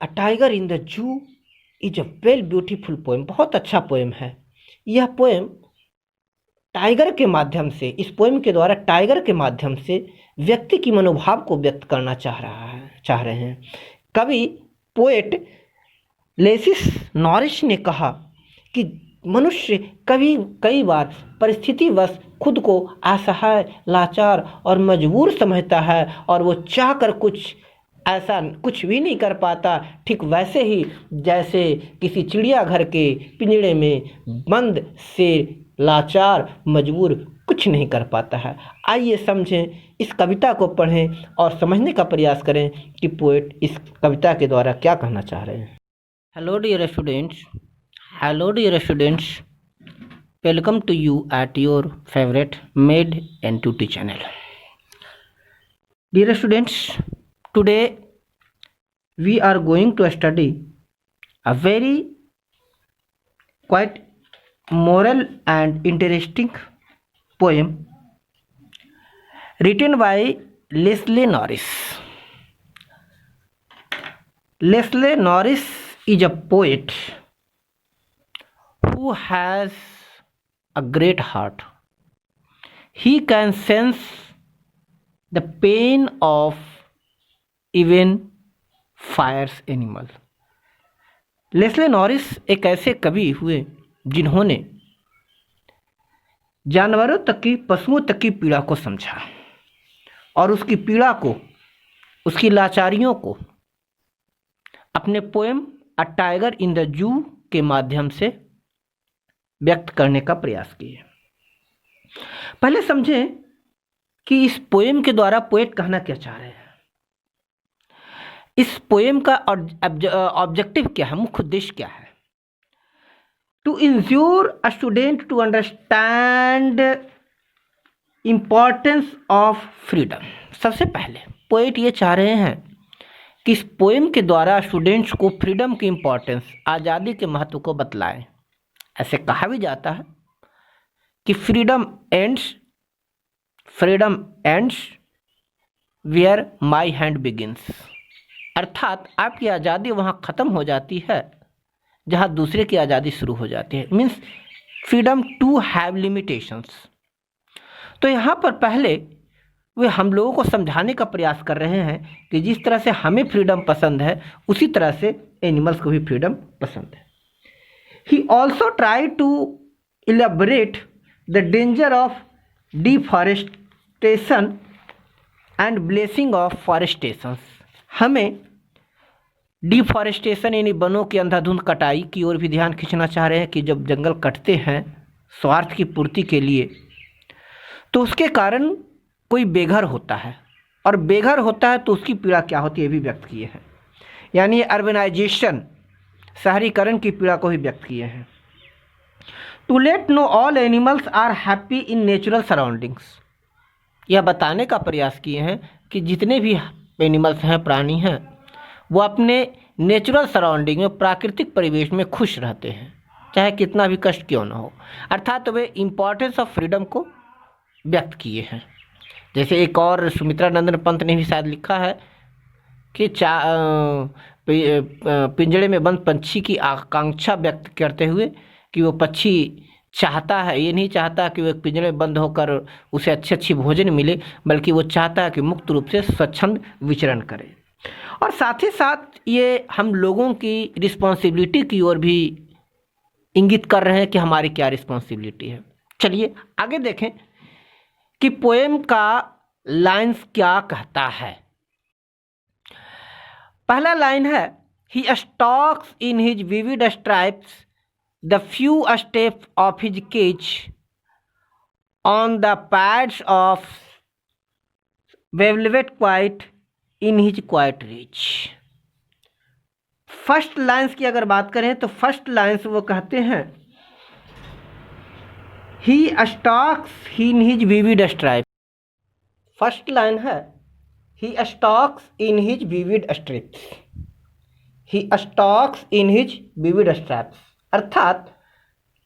A tiger in the जू is a well beautiful poem. बहुत अच्छा पोएम है। यह पोएम टाइगर के माध्यम से, इस पोएम के द्वारा टाइगर के माध्यम से व्यक्ति की मनोभाव को व्यक्त करना चाह रहे हैं। कवि पोएट लेसिस नॉरिस ने कहा कि मनुष्य कई बार परिस्थितिवश खुद को असहाय, लाचार और मजबूर समझता है और वो चाहकर ऐसा कुछ भी नहीं कर पाता। ठीक वैसे ही जैसे किसी चिड़ियाघर के पिंजड़े में बंद शेर लाचार, मजबूर कुछ नहीं कर पाता है। आइए समझें, इस कविता को पढ़ें और समझने का प्रयास करें कि पोएट इस कविता के द्वारा क्या कहना चाह रहे हैं। Hello dear students. Hello dear students. Welcome to you at your favorite Made N2T channel. Dear students, today we are going to study a very quite moral and interesting poem written by Leslie Norris. Leslie Norris is a poet who has a great heart. He can sense the pain of even fierce animal. Leslie Norris एक ऐसे कवि हुए जिन्होंने जानवरों तक की, पशुओं तक की पीड़ा को समझा और उसकी पीड़ा को, उसकी लाचारियों को अपने poem a tiger in the जू के माध्यम से व्यक्त करने का प्रयास किए। पहले समझें कि इस पोएम के द्वारा पोएट कहना क्या चाह रहे हैं। इस पोएम का ऑब्जेक्टिव क्या है, मुख्य उद्देश्य क्या है? To ensure a student to understand importance of freedom. सबसे पहले पोएट ये चाह रहे हैं कि इस पोएम के द्वारा स्टूडेंट्स को फ्रीडम की इम्पोर्टेंस, आज़ादी के महत्व को बतलाएं। ऐसे कहा भी जाता है कि freedom ends where my hand begins. अर्थात आपकी आज़ादी वहाँ ख़त्म हो जाती है जहाँ दूसरे की आज़ादी शुरू हो जाती है। Means freedom to have limitations. तो यहाँ पर पहले वे हम लोगों को समझाने का प्रयास कर रहे हैं कि जिस तरह से हमें फ्रीडम पसंद है उसी तरह से एनिमल्स को भी फ्रीडम पसंद है। He also try to elaborate the danger of deforestation and blessing of forestation. हमें डिफॉरेस्टेशन यानी वनों की अंधाधुंध कटाई की ओर भी ध्यान खींचना चाह रहे हैं कि जब जंगल कटते हैं स्वार्थ की पूर्ति के लिए, तो उसके कारण कोई बेघर होता है और बेघर होता है तो उसकी पीड़ा क्या होती है, ये भी व्यक्त किए हैं। यानी अर्बनाइजेशन, शहरीकरण की पीड़ा को भी व्यक्त किए हैं। To let know all animals are happy in natural surroundings. यह बताने का प्रयास किए हैं कि जितने भी एनिमल्स हैं, प्राणी हैं, वो अपने नेचुरल सराउंडिंग में, प्राकृतिक परिवेश में खुश रहते हैं, चाहे कितना भी कष्ट क्यों ना हो। अर्थात वे इम्पॉर्टेंस ऑफ फ्रीडम को व्यक्त किए हैं। जैसे एक और सुमित्रा नंदन पंत ने भी शायद लिखा है कि पिंजड़े में बंद पंछी की आकांक्षा व्यक्त करते हुए कि वो पक्षी चाहता है, ये नहीं चाहता कि वो एक पिंजड़े में बंद होकर उसे अच्छी भोजन मिले, बल्कि वो चाहता है कि मुक्त रूप से स्वच्छंद विचरण करे। और साथ ही साथ ये हम लोगों की रिस्पॉन्सिबिलिटी की ओर भी इंगित कर रहे हैं कि हमारी क्या रिस्पॉन्सिबिलिटी है। चलिए आगे देखें कि पोएम का लाइन्स क्या कहता है। पहला लाइन है, he stalks in his vivid stripes the few steps of his cage on the pads of velvet quiet in his quiet reach. First lines की अगर बात करें तो फर्स्ट लाइन्स वो कहते हैं, he stalks in his vivid stripe. First line है, he stalks in his vivid strips. He stalks in his vivid straps. अर्थात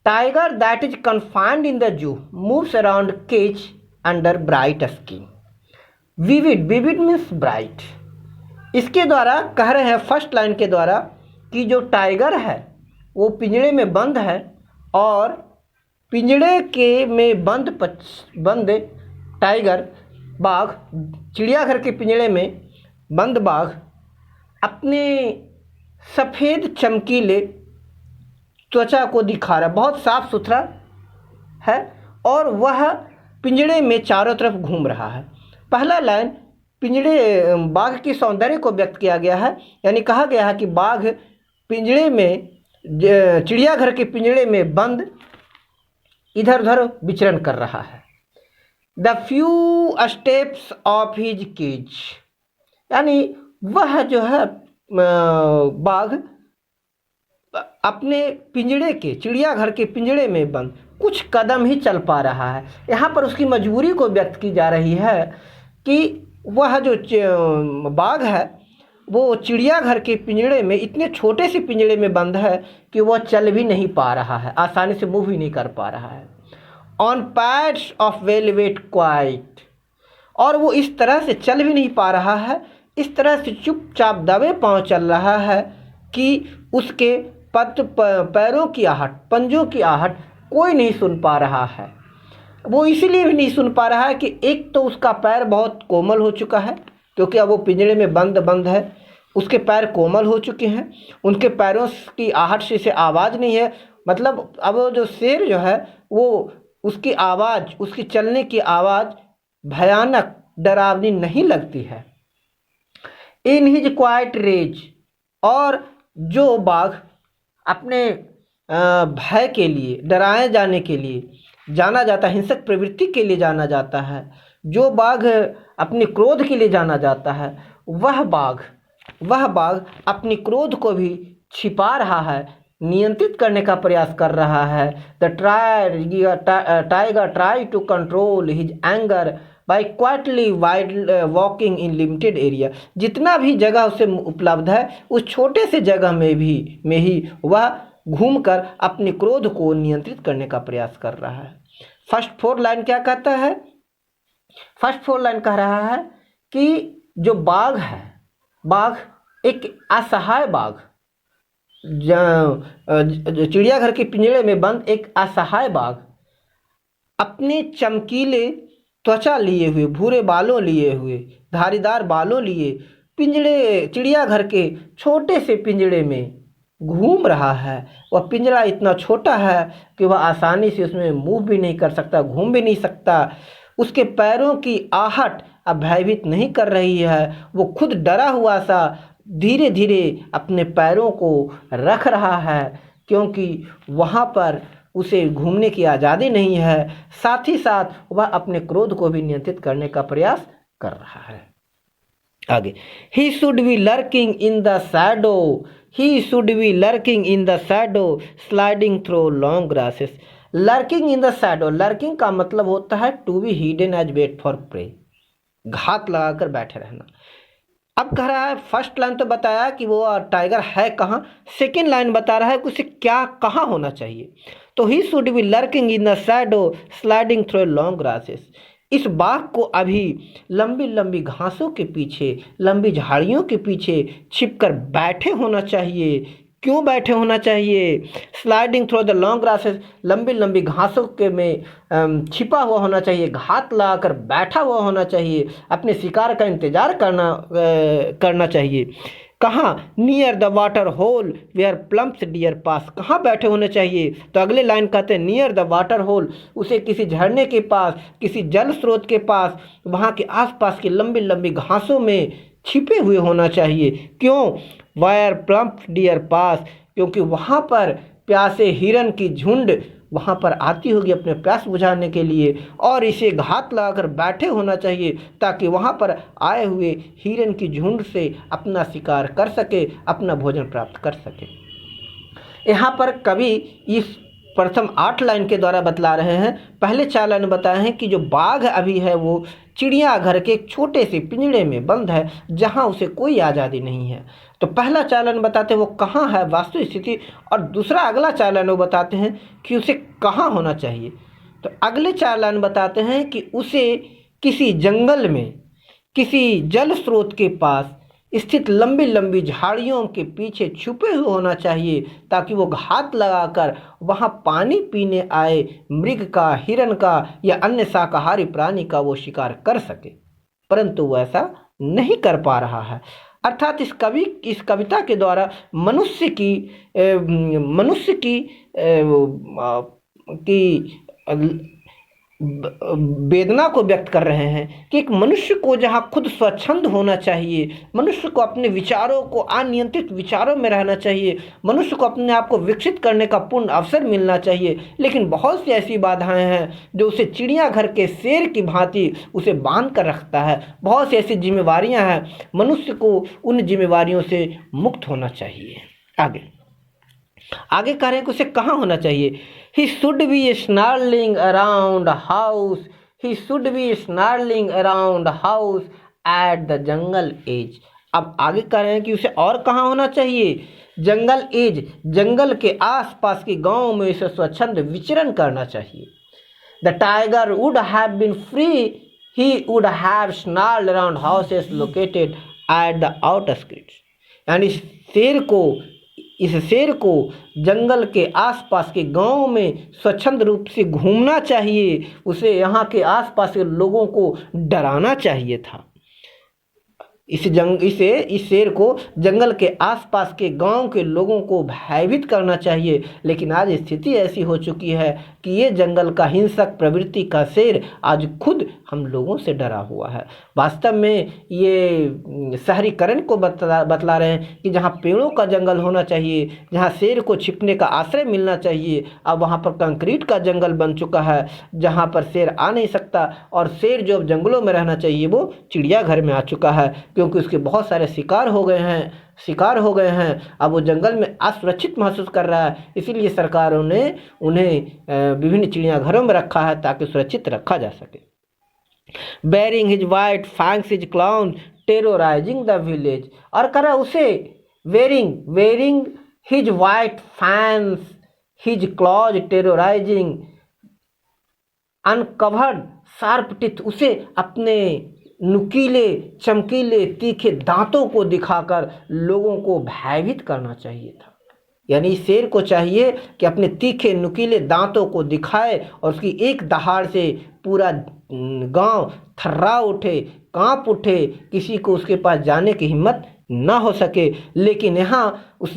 tiger that is confined in the zoo moves around cage under bright skin. Vivid means bright, इसके द्वारा कह रहे हैं first line के द्वारा कि जो टाइगर है वो पिंजड़े में बंद है और पिंजड़े के में बंद टाइगर बाघ, चिड़ियाघर के पिंजड़े में बंद बाघ अपने सफ़ेद चमकीले त्वचा को दिखा रहा है, बहुत साफ सुथरा है और वह पिंजड़े में चारों तरफ घूम रहा है। पहला लाइन पिंजड़े बाघ की सौंदर्य को व्यक्त किया गया है, यानी कहा गया है कि बाघ पिंजड़े में, चिड़ियाघर के पिंजड़े में बंद इधर उधर विचरण कर रहा है। The few steps of his cage, यानी वह जो है बाघ अपने पिंजड़े के, चिड़ियाघर के पिंजड़े में बंद कुछ कदम ही चल पा रहा है। यहाँ पर उसकी मजबूरी को व्यक्त की जा रही है कि वह जो बाघ है वो चिड़ियाघर के पिंजड़े में, इतने छोटे से पिंजड़े में बंद है कि वह चल भी नहीं पा रहा है, आसानी से मूव भी नहीं कर पा रहा है। On pads of velvet quite, और वो इस तरह से चल भी नहीं पा रहा है, इस तरह से चुपचाप दबे पांव चल रहा है कि उसके पैरों की आहट, पंजों की आहट कोई नहीं सुन पा रहा है। वो इसलिए भी नहीं सुन पा रहा है कि एक तो उसका पैर बहुत कोमल हो चुका है, क्योंकि अब वो पिंजड़े में बंद है, उसके पैर कोमल हो चुके हैं, उनके पैरों की आहट से आवाज़ नहीं है। मतलब अब वो जो शेर जो है वो उसकी आवाज़, उसकी चलने की आवाज़ भयानक डरावनी नहीं लगती है। इन हिज क्वाइट रेज, और जो बाघ अपने भय के लिए, डराए जाने के लिए जाना जाता है, हिंसक प्रवृत्ति के लिए जाना जाता है, जो बाघ अपने क्रोध के लिए जाना जाता है, वह बाघ अपनी क्रोध को भी छिपा रहा है, नियंत्रित करने का प्रयास कर रहा है। The tiger try to control his anger by quietly wide walking in limited area. जितना भी जगह उसे उपलब्ध है उस छोटे से जगह में ही वह घूमकर अपने क्रोध को नियंत्रित करने का प्रयास कर रहा है। फर्स्ट फोर लाइन क्या कहता है? फर्स्ट फोर लाइन कह रहा है कि जो बाघ है, बाघ एक असहाय बाघ, चिड़ियाघर के पिंजड़े में बंद एक असहाय बाघ अपने चमकीले त्वचा लिए हुए, भूरे बालों लिए हुए, धारीदार बालों लिए चिड़ियाघर के छोटे से पिंजड़े में घूम रहा है। वह पिंजरा इतना छोटा है कि वह आसानी से उसमें मूव भी नहीं कर सकता, घूम भी नहीं सकता। उसके पैरों की आहट अब भयभीत नहीं कर रही है, वो खुद डरा हुआ सा धीरे धीरे अपने पैरों को रख रहा है, क्योंकि वहाँ पर उसे घूमने की आज़ादी नहीं है। साथ ही साथ वह अपने क्रोध को भी नियंत्रित करने का प्रयास कर रहा है। आगे, he should be lurking in the shadow, he should be lurking in the shadow sliding through long grasses. Lurking in the shadow, lurking का मतलब होता है to be hidden as wait for prey, घात लगाकर बैठे रहना। अब कह रहा है, फर्स्ट लाइन तो बताया कि वो टाइगर है कहाँ, सेकेंड लाइन बता रहा है कि उसे क्या कहाँ होना चाहिए। तो ही should be lurking in the shadow sliding through long grasses. इस बाघ को अभी लंबी लंबी घासों के पीछे, लंबी झाड़ियों के पीछे छिपकर बैठे होना चाहिए। क्यों बैठे होना चाहिए? Sliding through the long grasses, लंबी लंबी घासों के में छिपा हुआ होना चाहिए, घात लगाकर बैठा हुआ होना चाहिए, अपने शिकार का इंतजार करना चाहिए। कहाँ? Near the water hole where plump deer pass. कहाँ बैठे होने चाहिए? तो अगले लाइन कहते हैं नियर द वाटर होल, उसे किसी झरने के पास, किसी जल स्रोत के पास, वहाँ के आसपास की लंबी लंबी घासों में छिपे हुए होना चाहिए। क्यों? वायर प्लम्प डियर पास, क्योंकि वहाँ पर प्यासे हिरन की झुंड वहाँ पर आती होगी अपने प्यास बुझाने के लिए, और इसे घात लगाकर बैठे होना चाहिए ताकि वहाँ पर आए हुए हिरन की झुंड से अपना शिकार कर सके, अपना भोजन प्राप्त कर सके। यहाँ पर कवि इस प्रथम 8 लाइन के द्वारा बतला रहे हैं। पहले 4 लाइन बताए हैं कि जो बाघ अभी है वो चिड़ियाघर के एक छोटे से पिंजड़े में बंद है, जहाँ उसे कोई आज़ादी नहीं है। तो पहला 4 लाइन बताते हैं वो कहाँ है वास्तविक स्थिति, और दूसरा अगला 4 लाइन वो बताते हैं कि उसे कहाँ होना चाहिए। तो अगले 4 लाइन बताते हैं कि उसे किसी जंगल में, किसी जल स्रोत के पास, स्थित लंबी लंबी झाड़ियों के पीछे छुपे हुए होना चाहिए, ताकि वो घात लगाकर वहाँ पानी पीने आए मृग का, हिरण का या अन्य शाकाहारी प्राणी का वो शिकार कर सके। परंतु वो ऐसा नहीं कर पा रहा है। अर्थात इस कविता के द्वारा मनुष्य की वेदना को व्यक्त कर रहे हैं कि एक मनुष्य को जहाँ खुद स्वच्छंद होना चाहिए, मनुष्य को अपने विचारों को, अनियंत्रित विचारों में रहना चाहिए, मनुष्य को अपने आप को विकसित करने का पूर्ण अवसर मिलना चाहिए, लेकिन बहुत सी ऐसी बाधाएं हैं जो उसे चिड़ियाघर के शेर की भांति उसे बांध कर रखता है। बहुत सी ऐसी जिम्मेवारियां हैं, मनुष्य को उन जिम्मेवारियों से मुक्त होना चाहिए। आगे कह रहे हैं कि उसे कहाँ होना चाहिए। He should be snarling around house. He should be snarling around house at the jungle edge. अब आगे कह रहे हैं कि उसे और कहाँ होना चाहिए। जंगल एज, जंगल के आसपास के गांव में उसे स्वच्छंद विचरण करना चाहिए। The tiger would have been free. He would have snarled around houses located at the outskirts. यानी इस शेर को जंगल के आसपास के गांव में स्वच्छंद रूप से घूमना चाहिए, उसे यहाँ के आसपास के लोगों को डराना चाहिए था। इस शेर को जंगल के आसपास के गांव के लोगों को भयभीत करना चाहिए, लेकिन आज स्थिति ऐसी हो चुकी है कि ये जंगल का हिंसक प्रवृत्ति का शेर आज खुद हम लोगों से डरा हुआ है। वास्तव में ये शहरीकरण को बतला रहे हैं कि जहाँ पेड़ों का जंगल होना चाहिए, जहाँ शेर को छिपने का आश्रय मिलना चाहिए, अब वहाँ पर कंक्रीट का जंगल बन चुका है, जहाँ पर शेर आ नहीं सकता, और शेर जो जंगलों में रहना चाहिए वो चिड़ियाघर में आ चुका है, क्योंकि उसके बहुत सारे शिकार हो गए हैं। अब वो जंगल में असुरक्षित महसूस कर रहा है, इसीलिए सरकारों ने उन्हें विभिन्न चिड़ियाघरों में रखा है ताकि सुरक्षित रखा जा सके। Bearing his white fangs, his clown terrorizing the village, और करा उसे wearing his white fangs, his claws terrorizing, uncovered sharp teeth, उसे अपने नुकीले, चमकीले, तीखे दांतों को दिखाकर लोगों को भयभीत करना चाहिए था। यानी शेर को चाहिए कि अपने तीखे नुकीले दांतों को दिखाए और उसकी एक दहाड़ से पूरा गांव थर्रा उठे, कांप उठे, किसी को उसके पास जाने की हिम्मत ना हो सके। लेकिन यहाँ उस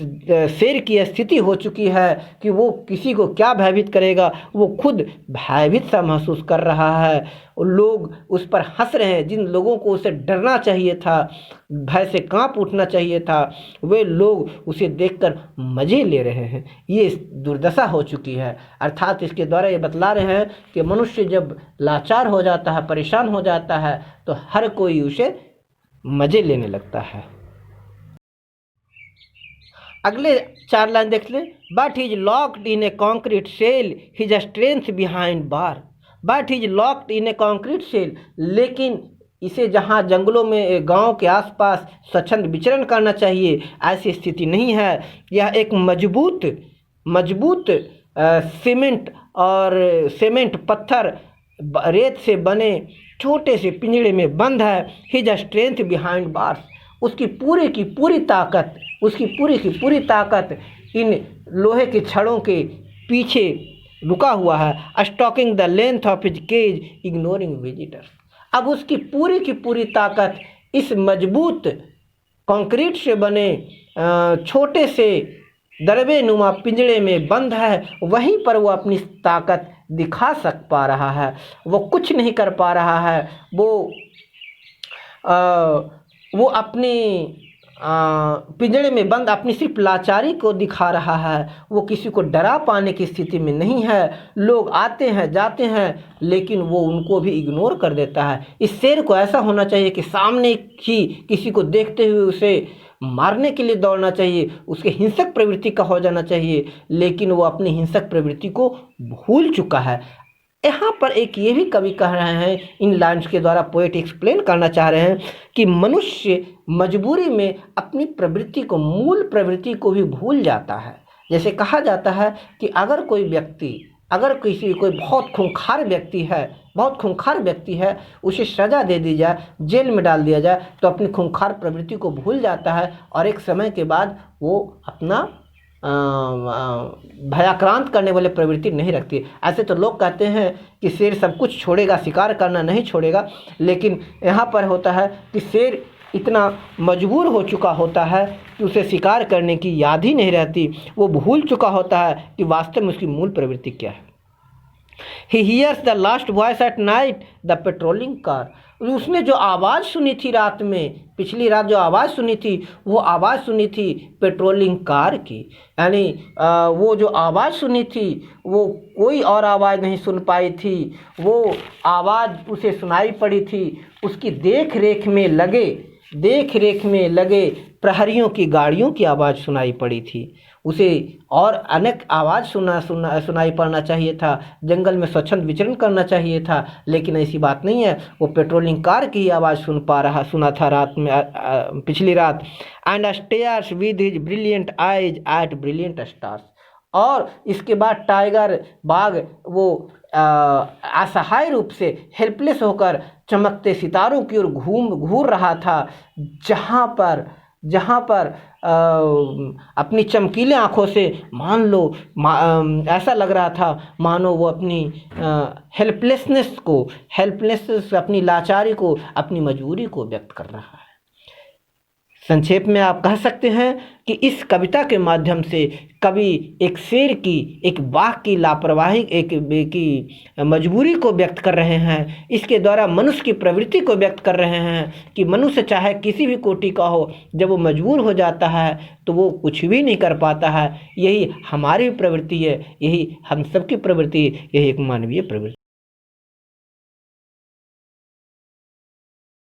शेर की स्थिति हो चुकी है कि वो किसी को क्या भयभीत करेगा, वो खुद भयभीत सा महसूस कर रहा है। लोग उस पर हंस रहे हैं। जिन लोगों को उसे डरना चाहिए था, भय से कांप उठना चाहिए था, वे लोग उसे देखकर मज़े ले रहे हैं। ये दुर्दशा हो चुकी है। अर्थात इसके द्वारा ये बतला रहे हैं कि मनुष्य जब लाचार हो जाता है, परेशान हो जाता है, तो हर कोई उसे मज़े लेने लगता है। अगले 4 लाइन देख लें। But he is locked in a concrete cell, his strength behind bars. But he is locked in a concrete cell, लेकिन इसे जहाँ जंगलों में, गांव के आसपास स्वच्छंद विचरण करना चाहिए, ऐसी स्थिति नहीं है। यह एक मजबूत सीमेंट पत्थर रेत से बने छोटे से पिंजड़े में बंद है। हिज स्ट्रेंथ बिहाइंड बार्स, उसकी पूरी की पूरी ताकत इन लोहे के छड़ों के पीछे रुका हुआ है। Stalking the length of his cage, ignoring visitors. अब उसकी पूरी की पूरी ताकत इस मजबूत कंक्रीट से बने छोटे से दरबे नुमा पिंजड़े में बंद है। वहीं पर वो अपनी ताकत दिखा पा रहा है। वो कुछ नहीं कर पा रहा है। वो अपनी पिंजड़े में बंद अपनी सिर्फ लाचारी को दिखा रहा है। वो किसी को डरा पाने की स्थिति में नहीं है। लोग आते हैं, जाते हैं, लेकिन वो उनको भी इग्नोर कर देता है। इस शेर को ऐसा होना चाहिए कि सामने ही किसी को देखते हुए उसे मारने के लिए दौड़ना चाहिए, उसके हिंसक प्रवृत्ति का हो जाना चाहिए, लेकिन वो अपनी हिंसक प्रवृत्ति को भूल चुका है। यहाँ पर एक ये भी कवि कह रहे हैं, इन लाइन्स के द्वारा पोएट एक्सप्लेन करना चाह रहे हैं कि मनुष्य मजबूरी में अपनी प्रवृत्ति को, मूल प्रवृत्ति को भी भूल जाता है। जैसे कहा जाता है कि अगर कोई व्यक्ति अगर कोई बहुत खूंखार व्यक्ति है, उसे सज़ा दे दी जाए, जेल में डाल दिया जाए, तो अपनी खूंखार प्रवृत्ति को भूल जाता है और एक समय के बाद वो अपना भयाक्रांत करने वाले प्रवृत्ति नहीं रखती। ऐसे तो लोग कहते हैं कि शेर सब कुछ छोड़ेगा, शिकार करना नहीं छोड़ेगा, लेकिन यहाँ पर होता है कि शेर इतना मजबूर हो चुका होता है कि उसे शिकार करने की याद ही नहीं रहती। वो भूल चुका होता है कि वास्तव में उसकी मूल प्रवृत्ति क्या है। He hears the last voice at night, the patrolling car. उसने जो आवाज़ सुनी थी रात में, पिछली रात जो आवाज़ सुनी थी, वो आवाज़ सुनी थी पेट्रोलिंग कार की। यानी वो जो आवाज़ सुनी थी वो कोई और आवाज़ नहीं सुन पाई थी, वो आवाज़ उसे सुनाई पड़ी थी उसकी देख रेख में लगे प्रहरियों की गाड़ियों की आवाज़ सुनाई पड़ी थी। उसे और अनेक आवाज़ सुनाई पड़ना चाहिए था, जंगल में स्वच्छंद विचरण करना चाहिए था, लेकिन ऐसी बात नहीं है। वो पेट्रोलिंग कार की आवाज़ सुना था रात में, पिछली रात। And stares with his brilliant eyes at brilliant stars. और इसके बाद टाइगर बाघ वो असहाय रूप से हेल्पलेस होकर चमकते सितारों की ओर घूर रहा था, जहाँ पर अपनी चमकीले आँखों से ऐसा लग रहा था मानो वो अपनी हेल्पलेसनेस, अपनी लाचारी को, अपनी मजबूरी को व्यक्त कर रहा है। संक्षेप में आप कह सकते हैं कि इस कविता के माध्यम से कवि एक शेर की, एक बाघ की लापरवाही की मजबूरी को व्यक्त कर रहे हैं। इसके द्वारा मनुष्य की प्रवृत्ति को व्यक्त कर रहे हैं कि मनुष्य चाहे किसी भी कोटि का हो, जब वो मजबूर हो जाता है तो वो कुछ भी नहीं कर पाता है। यही हमारी प्रवृत्ति है, यही हम सबकी प्रवृत्ति है, यही एक मानवीय प्रवृत्ति।